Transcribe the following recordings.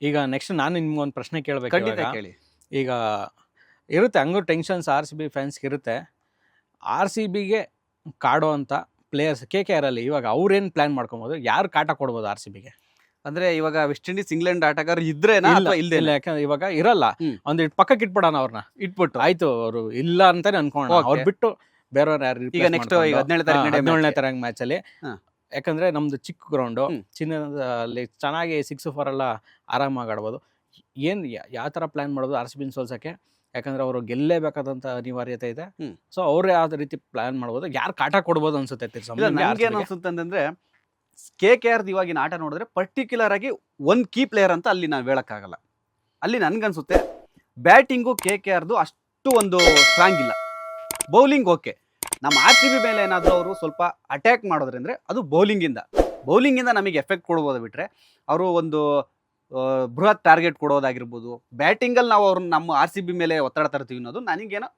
ಈಗ ನೆಕ್ಸ್ಟ್ ನಾನು ನಿಮ್ಗೊಂದು ಪ್ರಶ್ನೆ ಕೇಳಬೇಕು. ಖಂಡಿತ ಕೇಳಿ. ಈಗ ಇರುತ್ತೆ ಹಂಗೂ ಟೆನ್ಷನ್ಸ್ ಆರ್ ಸಿ ಬಿ ಫ್ಯಾನ್ಸ್ಗೆ ಇರುತ್ತೆ. ಆರ್ ಸಿ ಬಿಗೆ ಕಾಡೋ ಅಂತ ಪ್ಲೇಯರ್ಸ್ KKR ಅಲ್ಲಿ ಇವಾಗ ಅವ್ರೇನು ಪ್ಲಾನ್ ಮಾಡ್ಕೊಬೋದು, ಯಾರು ಕಾಟ ಕೊಡ್ಬೋದು ಆರ್ ಸಿ ಬಿಗೆ? ಅಂದ್ರೆ ಇವಾಗ ವೆಸ್ಟ್ ಇಂಡೀಸ್ ಇಂಗ್ಲೆಂಡ್ ಆಟಗಾರ ಇದ್ರೇನಾ ಅಥವಾ ಇಲ್ದೇ? ಇಲ್ಲ, ಯಾಕಂದ್ರೆ ಇವಾಗ ಇರಲ್ಲ. ಒಂದ್ ಪಕ್ಕಕ್ಕೆ ಇಟ್ಬಿಡೋಣ ಅವ್ರನ್ನ, ಇಟ್ಬಿಟ್ಟು ಆಯ್ತು ಅವ್ರು ಇಲ್ಲ ಅಂತಾನೆ ಅನ್ಕೋಣ. ಅವ್ರು ಬಿಟ್ಟು ಬೇರೆಯವ್ರು ಯಾರು ಈಗ ನೆಕ್ಸ್ಟ್ 17ನೇ ತಾರೀಕು ಮ್ಯಾಚ್ ಅಲ್ಲಿ, ಯಾಕಂದ್ರೆ ನಮ್ದು ಚಿಕ್ಕ ಗ್ರೌಂಡು, ಚಿನ್ನದಲ್ಲಿ ಚೆನ್ನಾಗಿ 6-4 ಎಲ್ಲ ಆರಾಮಾಗಿ ಆಡ್ಬೋದು. ಏನ್ ಯಾವ ತರ ಪ್ಲಾನ್ ಮಾಡೋದು ಆರ್ ಸಿ ಬಿನ ಸೋಲ್ಸಕ್ಕೆ? ಯಾಕಂದ್ರೆ ಅವರು ಗೆಲ್ಲೇಬೇಕಾದಂತ ಅನಿವಾರ್ಯತೆ ಇದೆ. ಸೊ ಅವ್ರು ಯಾವ ರೀತಿ ಪ್ಲಾನ್ ಮಾಡ್ಬೋದು, ಯಾರು ಕಾಟ ಕೊಡ್ಬೋದು ಅನ್ಸುತ್ತೆ? ನನ್ಗೆ ಏನ್ ಅನ್ಸುತ್ತೆ ಅಂತಂದ್ರೆ KKR ಇವಾಗಿನ ಆಟ ನೋಡಿದ್ರೆ ಪರ್ಟಿಕ್ಯುಲರ್ ಆಗಿ ಒಂದ್ ಕೀ ಪ್ಲೇಯರ್ ಅಂತ ಅಲ್ಲಿ ನಾವು ಹೇಳಕ್ಕಾಗಲ್ಲ. ಅಲ್ಲಿ ನನ್ಗನ್ಸುತ್ತೆ ಬ್ಯಾಟಿಂಗು KKRದು ಅಷ್ಟು ಒಂದು ಸ್ಟ್ರಾಂಗ್ ಇಲ್ಲ. Bowling okay. ನಮ್ಮ ಆರ್ ಸಿ ಬಿ ಮೇಲೆ ಏನಾದರೂ ಅವರು ಸ್ವಲ್ಪ ಅಟ್ಯಾಕ್ ಮಾಡೋದ್ರಂದ್ರೆ ಅದು ಬೌಲಿಂಗಿಂದ ನಮಗೆ ಎಫೆಕ್ಟ್ ಕೊಡ್ಬೋದು. ಬಿಟ್ರೆ ಅವರು ಒಂದು ಬೃಹತ್ ಟಾರ್ಗೆಟ್ ಕೊಡೋದಾಗಿರ್ಬೋದು, ಬ್ಯಾಟಿಂಗಲ್ಲಿ ನಾವು ಅವ್ರನ್ನ ನಮ್ಮ ಆರ್ ಸಿ ಬಿ ಮೇಲೆ ಒತ್ತಡ ತರ್ತೀವಿ ಅನ್ನೋದು ನನಗೇನೋ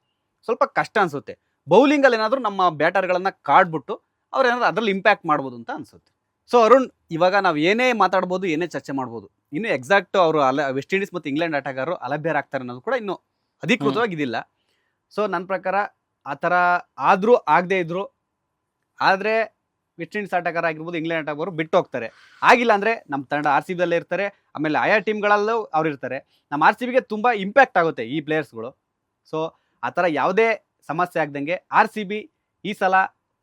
ಸ್ವಲ್ಪ ಕಷ್ಟ ಅನಿಸುತ್ತೆ. ಬೌಲಿಂಗಲ್ಲಿ ಏನಾದರೂ ನಮ್ಮ ಬ್ಯಾಟರ್ಗಳನ್ನು ಕಾಡ್ಬಿಟ್ಟು ಅವ್ರು ಏನಾದರೂ ಅದರಲ್ಲಿ ಇಂಪ್ಯಾಕ್ಟ್ ಮಾಡ್ಬೋದು ಅಂತ ಅನಿಸುತ್ತೆ. ಸೊ ಅರುಣ್, ಇವಾಗ ನಾವು ಏನೇ ಮಾತಾಡ್ಬೋದು, ಏನೇ ಚರ್ಚೆ ಮಾಡ್ಬೋದು, ಇನ್ನು ಎಕ್ಸಾಕ್ಟ್ ಅವರು ವೆಸ್ಟ್ ಇಂಡೀಸ್ ಮತ್ತು ಇಂಗ್ಲೆಂಡ್ ಆಟಗಾರರು ಅಲಭ್ಯರಾಗ್ತಾರೆ ಅನ್ನೋದು ಕೂಡ ಇನ್ನೂ ಅಧಿಕೃತವಾಗಿ ಇದಿಲ್ಲ. ಸೊ ನನ್ನ ಪ್ರಕಾರ ಆ ಥರ ಆದರೂ ಆಗದೆ ಇದ್ರು, ಆದರೆ ವೆಸ್ಟ್ ಇಂಡೀಸ್ ಆಟಗಾರ ಆಗಿರ್ಬೋದು, ಇಂಗ್ಲೆಂಡ್ ಆಟಗಾರರು ಬಿಟ್ಟು ಹೋಗ್ತಾರೆ. ಆಗಿಲ್ಲ ಅಂದರೆ ನಮ್ಮ ತಂಡ ಆರ್ ಸಿ ಬಿದಲ್ಲೇ ಇರ್ತಾರೆ. ಆಮೇಲೆ ಆಯಾ ಟೀಮ್ಗಳಲ್ಲೂ ಅವ್ರು ಇರ್ತಾರೆ. ನಮ್ಮ ಆರ್ ಸಿ ಬಿಗೆ ತುಂಬ ಇಂಪ್ಯಾಕ್ಟ್ ಆಗುತ್ತೆ ಈ ಪ್ಲೇಯರ್ಸ್ಗಳು. ಸೊ ಆ ಥರ ಯಾವುದೇ ಸಮಸ್ಯೆ ಆಗ್ದಂಗೆ ಆರ್ ಸಿ ಬಿ ಈ ಸಲ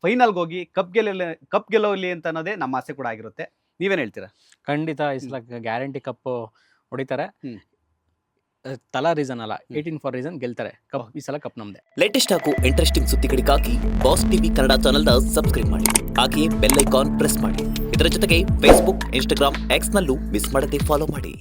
ಫೈನಲ್ಗೆ ಹೋಗಿ ಕಪ್ ಗೆಲ್ಲೋಲಿ ಅಂತ ಅನ್ನೋದೇ ನಮ್ಮ ಆಸೆ ಕೂಡ ಆಗಿರುತ್ತೆ. ನೀವೇನು ಹೇಳ್ತೀರಾ? ಖಂಡಿತ ಈ ಸಲ ಗ್ಯಾರಂಟಿ ಕಪ್ ಹೊಡಿತಾರೆ. ತಲಾ ರೀಸನ್ ಅಲ್ಲ, 18 ಫಾರ್ ರೀಸನ್ ಗೆಲ್ತಾರೆ. ಕಪ್ ಈ ಸಲ ಕಪ್ ನಮ್ದೆ. ಲೇಟೆಸ್ಟ್ ಹಾಗೂ ಇಂಟ್ರೆಸ್ಟಿಂಗ್ ಸುದ್ದಿಗಳಿಗಾಗಿ ಬಾಸ್ ಟಿವಿ ಕನ್ನಡ ಚಾನೆಲ್ನ ಸಬ್ಸ್ಕ್ರೈಬ್ ಮಾಡಿ. ಹಾಗೆಯೇ ಬೆಲ್ ಐಕಾನ್ ಪ್ರೆಸ್ ಮಾಡಿ. ಇದರ ಜೊತೆಗೆ ಫೇಸ್ಬುಕ್, ಇನ್ಸ್ಟಾಗ್ರಾಮ್, ಎಕ್ಸ್ ನಲ್ಲೂ ಮಿಸ್ ಮಾಡದೆ ಫಾಲೋ ಮಾಡಿ.